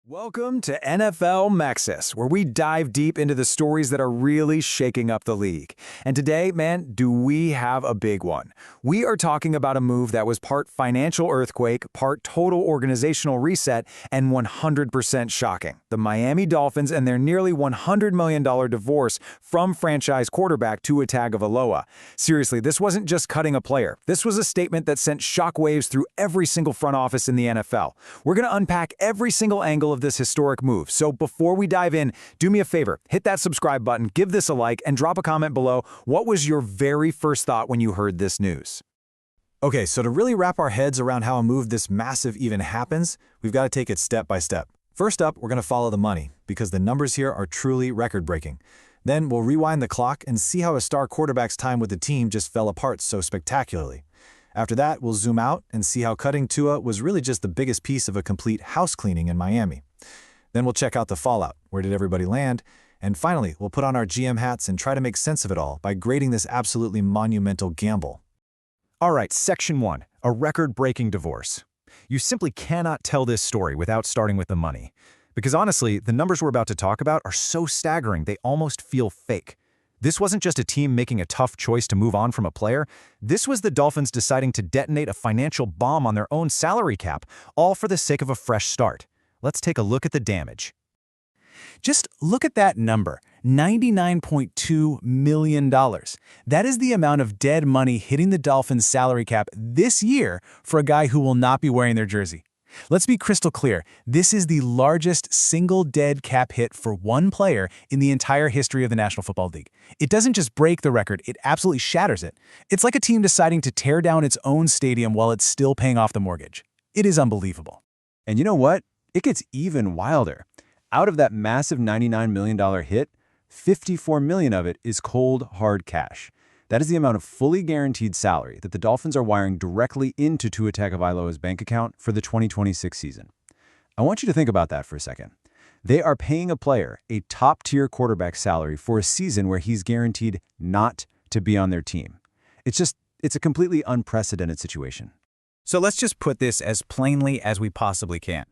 Welcome to NFL Nexus, where we dive deep into the stories that are really shaking up the league. And today, man, do we have a big one. We are talking about a move that was part financial earthquake, part total organizational reset, and 100% shocking. The Miami Dolphins and their nearly $100 million divorce from franchise quarterback Tua Tagovailoa. Seriously, this wasn't just cutting a player. This was a statement that sent shockwaves through every single front office in the NFL. We're going to unpack every single angle of this historic move. So before we dive in, do me a favor, hit that subscribe button, give this a like, and drop a comment below. What was your very first thought when you heard this news? Okay, so to really wrap our heads around how a move this massive even happens, we've got to take it step by step. First up, we're going to follow the money, because the numbers here are truly record-breaking. Then we'll rewind the clock and see how a star quarterback's time with the team just fell apart so spectacularly. After that, we'll zoom out and see how cutting Tua was really just the biggest piece of a complete house cleaning in Miami. Then we'll check out the fallout. Where did everybody land? And finally, we'll put on our GM hats and try to make sense of it all by grading this absolutely monumental gamble. All right, Section 1, a record-breaking divorce. You simply cannot tell this story without starting with the money. Because honestly, the numbers we're about to talk about are so staggering they almost feel fake. This wasn't just a team making a tough choice to move on from a player. This was the Dolphins deciding to detonate a financial bomb on their own salary cap, all for the sake of a fresh start. Let's take a look at the damage. Just look at that number, $99.2 million. That is the amount of dead money hitting the Dolphins' salary cap this year for a guy who will not be wearing their jersey. Let's be crystal clear, this is the largest single dead cap hit for one player in the entire history of the National Football League. It doesn't just break the record, it absolutely shatters it. It's like a team deciding to tear down its own stadium while it's still paying off the mortgage. It is unbelievable. And you know what? It gets even wilder. Out of that massive $99 million hit, $54 million of it is cold, hard cash. That is the amount of fully guaranteed salary that the Dolphins are wiring directly into Tua Tagovailoa's bank account for the 2026 season. I want you to think about that for a second. They are paying a player a top-tier quarterback salary for a season where he's guaranteed not to be on their team. It's a completely unprecedented situation. So let's just put this as plainly as we possibly can.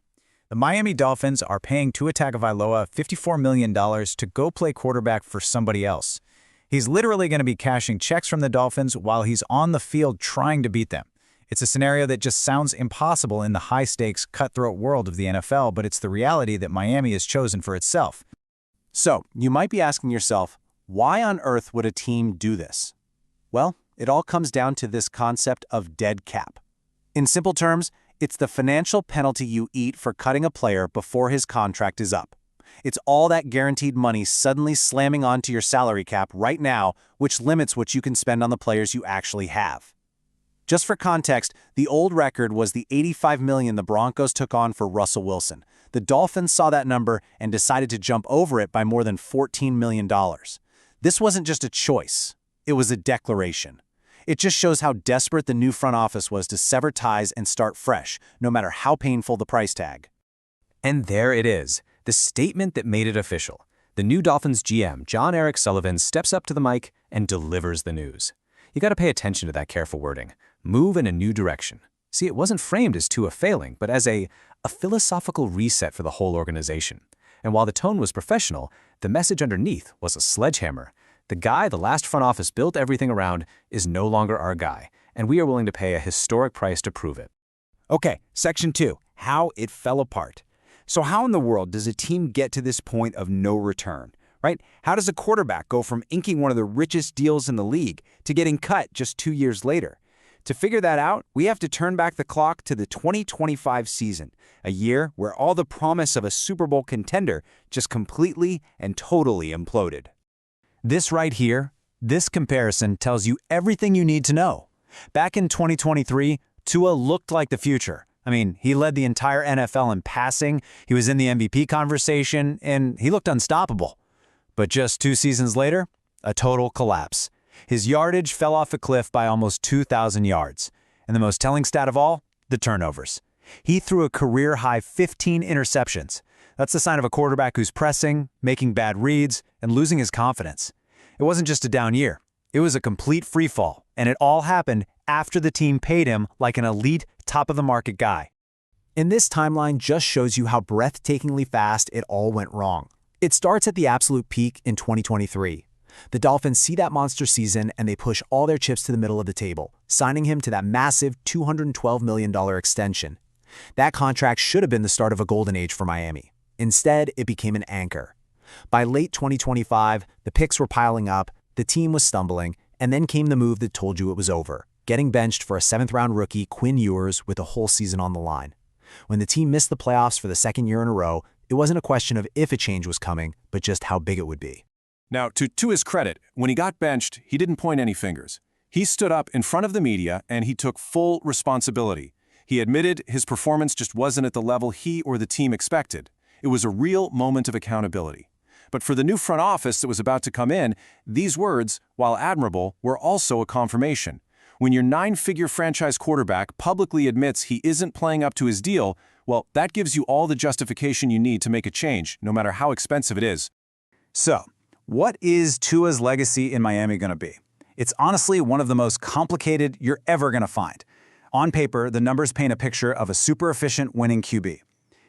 The Miami Dolphins are paying Tua Tagovailoa $54 million to go play quarterback for somebody else. He's literally going to be cashing checks from the Dolphins while he's on the field trying to beat them. It's a scenario that just sounds impossible in the high-stakes, cutthroat world of the NFL, but it's the reality that Miami has chosen for itself. So, you might be asking yourself, why on earth would a team do this? Well, it all comes down to this concept of dead cap. In simple terms, it's the financial penalty you eat for cutting a player before his contract is up. It's all that guaranteed money suddenly slamming onto your salary cap right now, which limits what you can spend on the players you actually have. Just for context, the old record was the $85 million the Broncos took on for Russell Wilson. The Dolphins saw that number and decided to jump over it by more than $14 million. This wasn't just a choice, it was a declaration. It just shows how desperate the new front office was to sever ties and start fresh, no matter how painful the price tag. And there it is, the statement that made it official. The new Dolphins GM, John Eric Sullivan, steps up to the mic and delivers the news. You got to pay attention to that careful wording. Move in a new direction. See, it wasn't framed as Tua failing, but as a philosophical reset for the whole organization. And while the tone was professional, the message underneath was a sledgehammer. The guy the last front office built everything around is no longer our guy, and we are willing to pay a historic price to prove it. Okay, Section 2, how it fell apart. So how in the world does a team get to this point of no return, right? How does a quarterback go from inking one of the richest deals in the league to getting cut just 2 years later? To figure that out, we have to turn back the clock to the 2025 season, a year where all the promise of a Super Bowl contender just completely and totally imploded. This right here, this comparison tells you everything you need to know. Back in 2023, Tua looked like the future. I mean, he led the entire NFL in passing, he was in the MVP conversation, and he looked unstoppable. But just 2 seasons later, a total collapse. His yardage fell off a cliff by almost 2,000 yards. And the most telling stat of all, the turnovers. He threw a career-high 15 interceptions. That's the sign of a quarterback who's pressing, making bad reads, and losing his confidence. It wasn't just a down year. It was a complete freefall, and it all happened after the team paid him like an elite, top-of-the-market guy. And this timeline just shows you how breathtakingly fast it all went wrong. It starts at the absolute peak in 2023. The Dolphins see that monster season and they push all their chips to the middle of the table, signing him to that massive $212 million extension. That contract should have been the start of a golden age for Miami. Instead, it became an anchor. By late 2025, the picks were piling up, the team was stumbling, and then came the move that told you it was over, getting benched for a 7th-round rookie Quinn Ewers with a whole season on the line. When the team missed the playoffs for the second year in a row, it wasn't a question of if a change was coming, but just how big it would be. Now, to his credit, when he got benched, he didn't point any fingers. He stood up in front of the media and he took full responsibility. He admitted his performance just wasn't at the level he or the team expected. It was a real moment of accountability. But for the new front office that was about to come in, these words, while admirable, were also a confirmation. When your 9-figure franchise quarterback publicly admits he isn't playing up to his deal, well, that gives you all the justification you need to make a change, no matter how expensive it is. So, what is Tua's legacy in Miami going to be? It's honestly one of the most complicated you're ever going to find. On paper, the numbers paint a picture of a super efficient winning QB.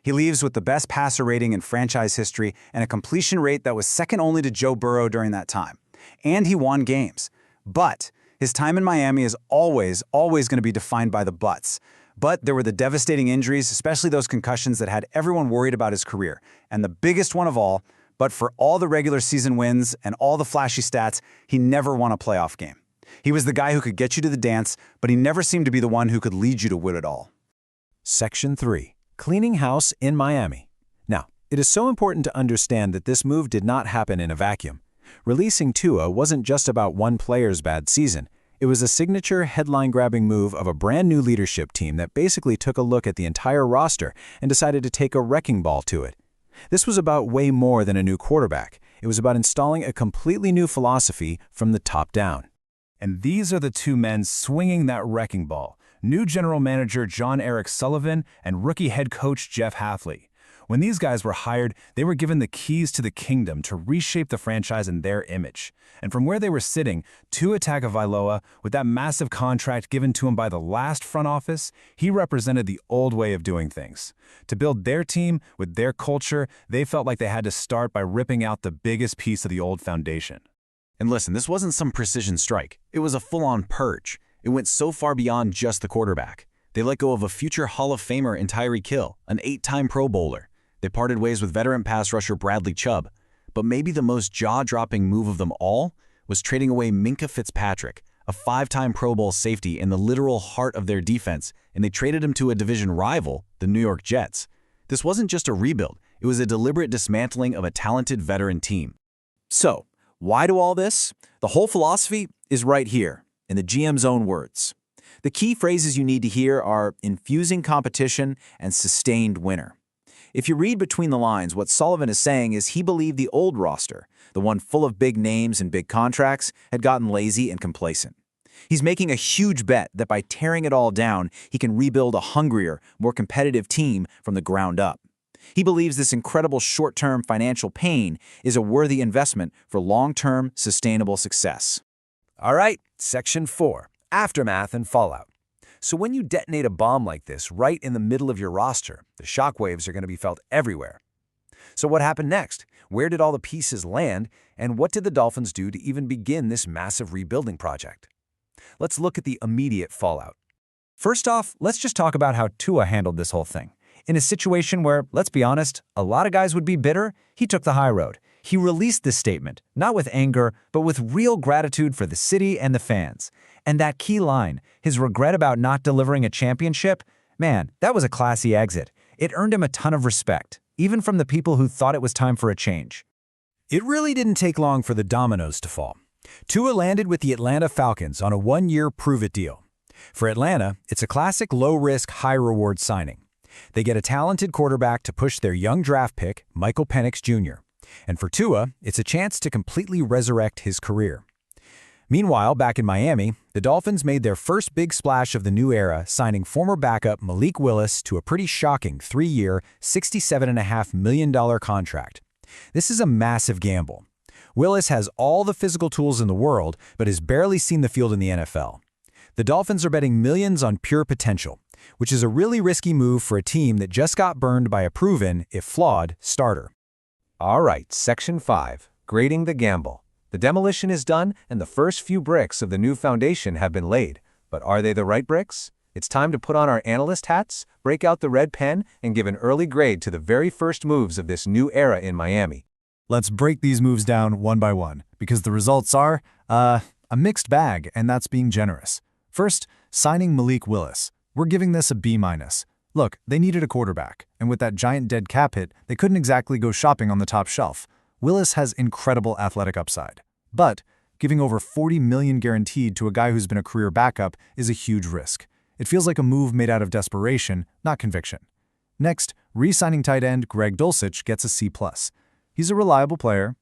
He leaves with the best passer rating in franchise history and a completion rate that was second only to Joe Burrow during that time. And he won games. But his time in Miami is always going to be defined by the buts. But there were the devastating injuries, especially those concussions that had everyone worried about his career. And the biggest one of all, but for all the regular season wins and all the flashy stats, he never won a playoff game. He was the guy who could get you to the dance, but he never seemed to be the one who could lead you to win it all. Section 3. Cleaning house in Miami. Now, it is so important to understand that this move did not happen in a vacuum. Releasing Tua wasn't just about one player's bad season. It was a signature headline-grabbing move of a brand new leadership team that basically took a look at the entire roster and decided to take a wrecking ball to it. This was about way more than a new quarterback. It was about installing a completely new philosophy from the top down. And these are the two men swinging that wrecking ball, new general manager John Eric Sullivan and rookie head coach Jeff Hafley. When these guys were hired, they were given the keys to the kingdom to reshape the franchise in their image. And from where they were sitting, Tua Tagovailoa, with that massive contract given to him by the last front office, he represented the old way of doing things. To build their team with their culture, they felt like they had to start by ripping out the biggest piece of the old foundation. And listen, this wasn't some precision strike. It was a full-on purge. It went so far beyond just the quarterback. They let go of a future Hall of Famer in Tyreek Hill, an 8-time Pro Bowler. They parted ways with veteran pass rusher Bradley Chubb. But maybe the most jaw-dropping move of them all was trading away Minkah Fitzpatrick, a 5-time Pro Bowl safety in the literal heart of their defense, and they traded him to a division rival, the New York Jets. This wasn't just a rebuild. It was a deliberate dismantling of a talented veteran team. So, why do all this? The whole philosophy is right here, in the GM's own words. The key phrases you need to hear are infusing competition and sustained winner. If you read between the lines, what Sullivan is saying is he believed the old roster, the one full of big names and big contracts, had gotten lazy and complacent. He's making a huge bet that by tearing it all down, he can rebuild a hungrier, more competitive team from the ground up. He believes this incredible short-term financial pain is a worthy investment for long-term, sustainable success. All right, Section 4. Aftermath and fallout. So when you detonate a bomb like this right in the middle of your roster, the shockwaves are going to be felt everywhere. So what happened next? Where did all the pieces land? And what did the Dolphins do to even begin this massive rebuilding project? Let's look at the immediate fallout. First off, let's just talk about how Tua handled this whole thing. In a situation where, let's be honest, a lot of guys would be bitter, he took the high road. He released this statement, not with anger, but with real gratitude for the city and the fans. And that key line, his regret about not delivering a championship, man, that was a classy exit. It earned him a ton of respect, even from the people who thought it was time for a change. It really didn't take long for the dominoes to fall. Tua landed with the Atlanta Falcons on a 1-year prove-it deal. For Atlanta, it's a classic low-risk, high-reward signing. They get a talented quarterback to push their young draft pick, Michael Penix Jr. And for Tua, it's a chance to completely resurrect his career. Meanwhile, back in Miami, the Dolphins made their first big splash of the new era, signing former backup Malik Willis to a pretty shocking 3-year, $67.5 million contract. This is a massive gamble. Willis has all the physical tools in the world, but has barely seen the field in the NFL. The Dolphins are betting millions on pure potential. which is a really risky move for a team that just got burned by a proven, if flawed, starter. All right, Section 5, Grading the Gamble. The demolition is done and the first few bricks of the new foundation have been laid. But are they the right bricks? It's time to put on our analyst hats, break out the red pen, and give an early grade to the very first moves of this new era in Miami. Let's break these moves down one by one, because the results are, a mixed bag, and that's being generous. First, signing Malik Willis. We're giving this a B-. Look, they needed a quarterback, and with that giant dead cap hit, they couldn't exactly go shopping on the top shelf. Willis has incredible athletic upside. But giving over $40 million guaranteed to a guy who's been a career backup is a huge risk. It feels like a move made out of desperation, not conviction. Next, re-signing tight end Greg Dulcich gets a C+. He's a reliable player,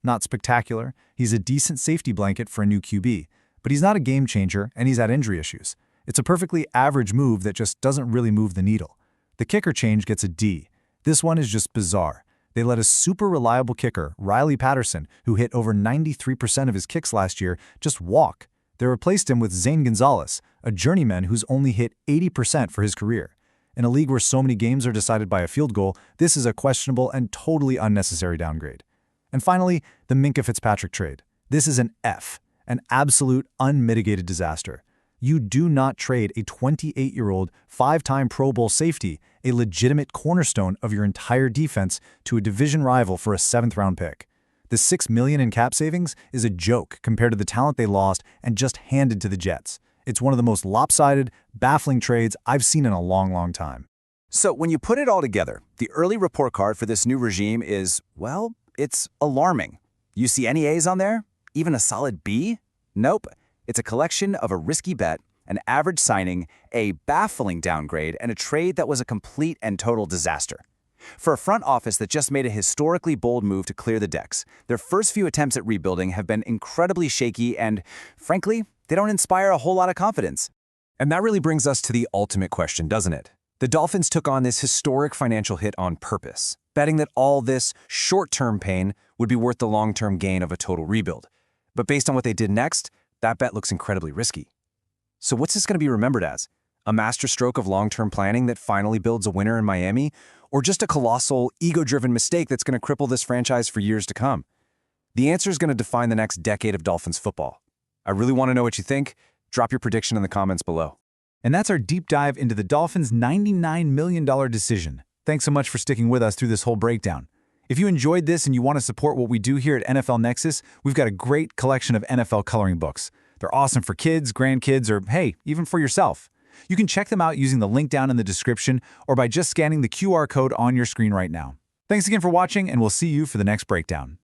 not spectacular. He's a decent safety blanket for a new QB. But he's not a game changer, and he's had injury issues. It's a perfectly average move that just doesn't really move the needle. The kicker change gets a D. This one is just bizarre. They let a super reliable kicker, Riley Patterson, who hit over 93% of his kicks last year, just walk. They replaced him with Zane Gonzalez, a journeyman who's only hit 80% for his career. In a league where so many games are decided by a field goal, this is a questionable and totally unnecessary downgrade. And finally, the Minkah Fitzpatrick trade. This is an F, an absolute unmitigated disaster. You do not trade a 28-year-old, 5-time Pro Bowl safety, a legitimate cornerstone of your entire defense, to a division rival for a 7th-round pick. The $6 million in cap savings is a joke compared to the talent they lost and just handed to the Jets. It's one of the most lopsided, baffling trades I've seen in a long, long time. So when you put it all together, the early report card for this new regime is, well, it's alarming. You see any A's on there? Even a solid B? Nope. It's a collection of a risky bet, an average signing, a baffling downgrade, and a trade that was a complete and total disaster. For a front office that just made a historically bold move to clear the decks, their first few attempts at rebuilding have been incredibly shaky and, frankly, they don't inspire a whole lot of confidence. And that really brings us to the ultimate question, doesn't it? The Dolphins took on this historic financial hit on purpose, betting that all this short-term pain would be worth the long-term gain of a total rebuild. But based on what they did next, that bet looks incredibly risky. So what's this going to be remembered as? A masterstroke of long-term planning that finally builds a winner in Miami? Or just a colossal, ego-driven mistake that's going to cripple this franchise for years to come? The answer is going to define the next decade of Dolphins football. I really want to know what you think. Drop your prediction in the comments below. And that's our deep dive into the Dolphins' $99 million decision. Thanks so much for sticking with us through this whole breakdown. If you enjoyed this and you want to support what we do here at NFL Nexus, we've got a great collection of NFL coloring books. They're awesome for kids, grandkids, or hey, even for yourself. You can check them out using the link down in the description or by just scanning the QR code on your screen right now. Thanks again for watching, and we'll see you for the next breakdown.